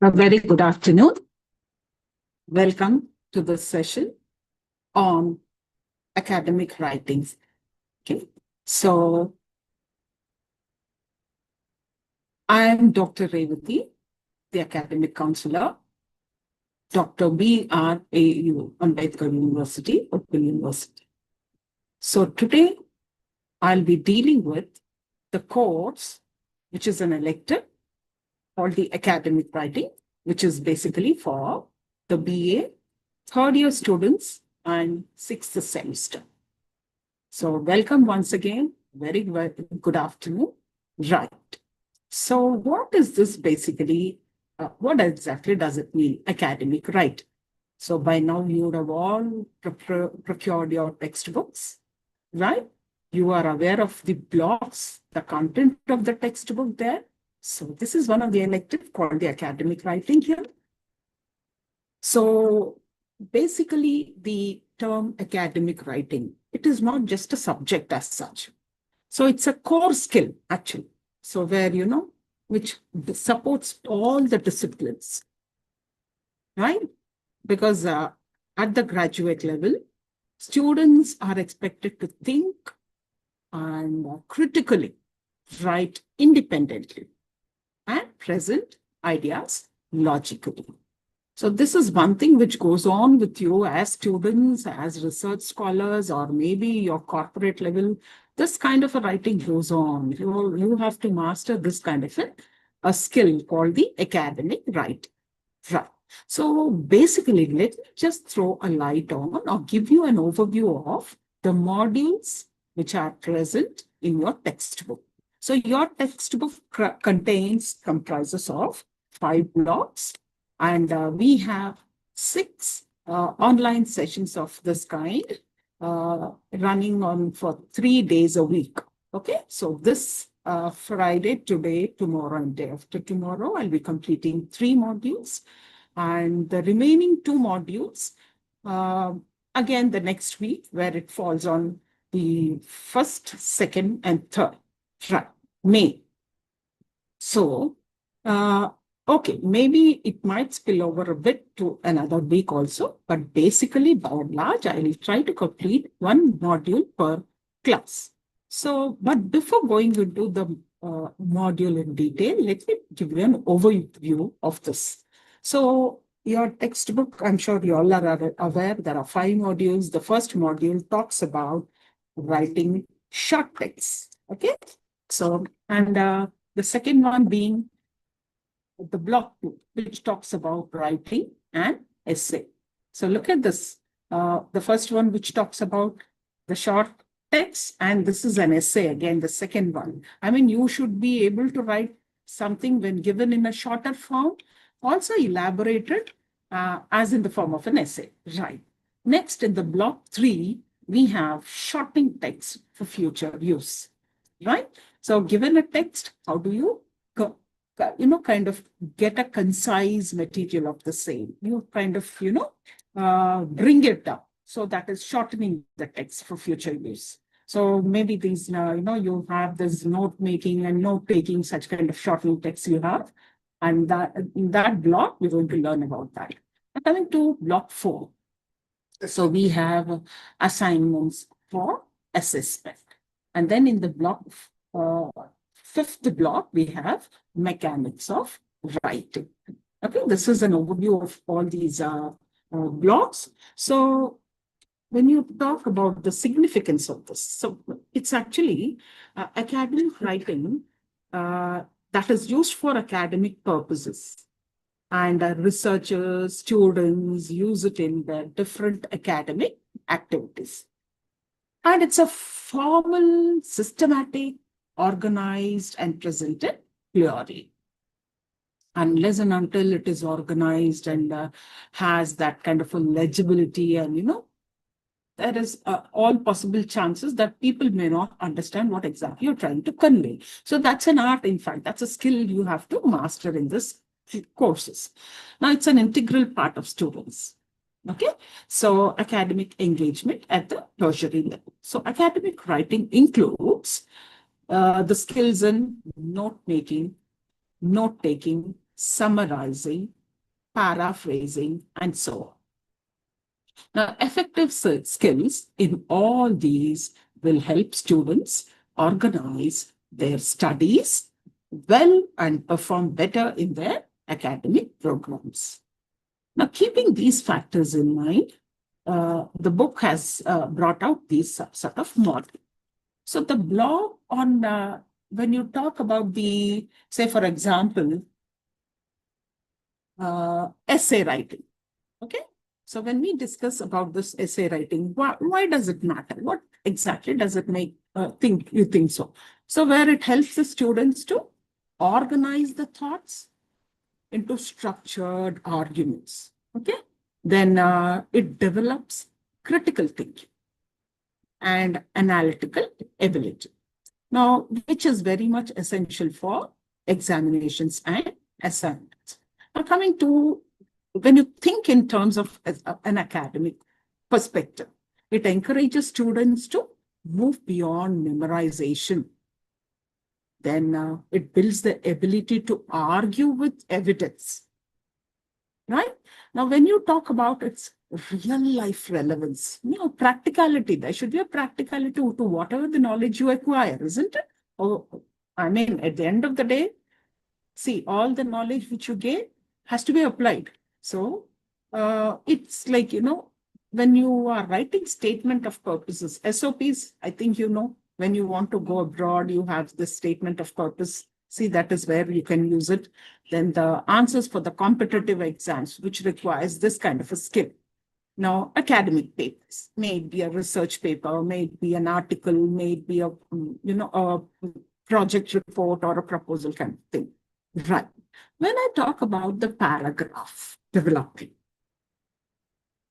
A very good afternoon. Welcome to this session on academic writings. Okay, so I am Dr. Revati, the academic counselor, Dr. B.R.A.U. Ambedkar University, Open University. So today I'll be dealing with the course, which is an elective called the academic writing, which is basically for the BA third year students and sixth semester. So welcome once again. Very good afternoon. Right. So what is this basically? What exactly does it mean, academic writing? So by now you would have all procured your textbooks, right? You are aware of the blocks, the content of the textbook there. So this is one of the elective called the academic writing here. So basically the term academic writing, it is not just a subject as such. So it's a core skill actually. So where, which supports all the disciplines, right? Because at the graduate level, students are expected to think and critically write independently and present ideas logically. So this is one thing which goes on with you as students, as research scholars, or maybe your corporate level. This kind of a writing goes on. You have to master this kind of a skill called the academic writing. Right. So basically, let me just throw a light on or give you an overview of the modules which are present in your textbook. So your textbook comprises of 5 blocks, and we have 6 online sessions of this kind running on for 3 days a week. Okay, so this Friday, today, tomorrow, and day after tomorrow, I'll be completing 3 modules. And the remaining 2 modules, again, the next week, where it falls on the 1st, 2nd, and 3rd, right, May. So, okay, maybe it might spill over a bit to another week also, but basically, by and large, I will try to complete 1 module per class. So, but before going into the module in detail, let me give you an overview of this. So your textbook, I'm sure you all are aware, there are 5 modules. The first module talks about writing short text. Okay. So, and the second one being the block 2, which talks about writing and essay. So look at this. The first one, which talks about the short text, and this is an essay again, the second one. I mean, you should be able to write something when given in a shorter form, also elaborated as in the form of an essay, right? Next, in the block 3, we have shortening text for future use, right? So given a text, how do you kind of get a concise material of the same? You kind of, bring it down. So that is shortening the text for future use. So maybe these, you have this note making and note taking, such kind of shortening text you have. And that in that block, we're going to learn about that. And coming to block 4. So we have assignments for assessment. And then in the block, 5th block, we have mechanics of writing. Okay, this is an overview of all these blocks. So when you talk about the significance of this, so it's actually academic writing that is used for academic purposes. And researchers, students use it in their different academic activities. And it's a formal, systematic, organized, and presented clearly. Unless and until it is organized and has that kind of a legibility, and there is all possible chances that people may not understand what exactly you're trying to convey. So that's an art, in fact, that's a skill you have to master in this courses. Now it's an integral part of students. Okay, so academic engagement at the tertiary level. So academic writing includes the skills in note making, note taking, summarizing, paraphrasing, and so on. Now, effective skills in all these will help students organize their studies well and perform better in their academic programs. Now, keeping these factors in mind, the book has brought out these sort of model. So the blog on, when you talk about the, say, for example, essay writing, okay? So when we discuss about this essay writing, why does it matter? What exactly does it make you think so? So where it helps the students to organize the thoughts into structured arguments, okay? Then it develops critical thinking and analytical ability. Now, which is very much essential for examinations and assignments. Now, coming to when you think in terms of an academic perspective, it encourages students to move beyond memorization. Then it builds the ability to argue with evidence, right? Now, when you talk about its real life relevance, practicality, there should be a practicality to whatever the knowledge you acquire, isn't it? Oh, I mean, at the end of the day, see, all the knowledge which you gain has to be applied. So it's like, when you are writing statement of purposes, SOPs, I think, when you want to go abroad, you have this statement of purpose. See, that is where you can use it. Then the answers for the competitive exams, which requires this kind of a skill. Now, academic papers, may it be a research paper, may it be an article, may it be a, a project report or a proposal kind of thing. Right. When I talk about the paragraph developing,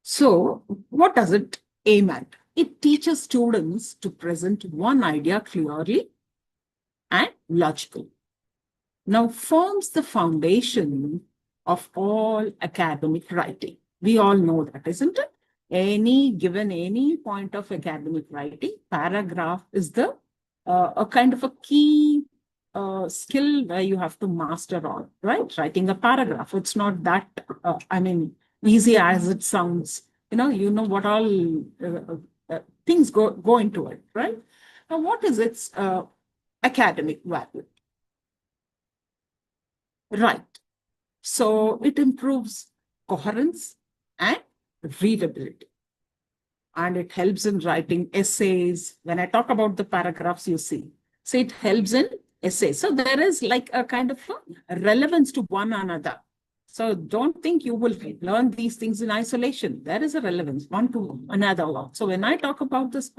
so what does it aim at? It teaches students to present one idea clearly and logically. Now forms the foundation of all academic writing. We all know that, isn't it? Given any point of academic writing, paragraph is the a kind of a key skill where you have to master on, right? Writing a paragraph. It's not that, easy as it sounds. You know what all things go into it, right? Now, what is its academic value? Right. So it improves coherence and readability. And it helps in writing essays. When I talk about the paragraphs, you see. So it helps in essays. So there is like a kind of a relevance to one another. So don't think you will learn these things in isolation. There is a relevance one to another. So when I talk about this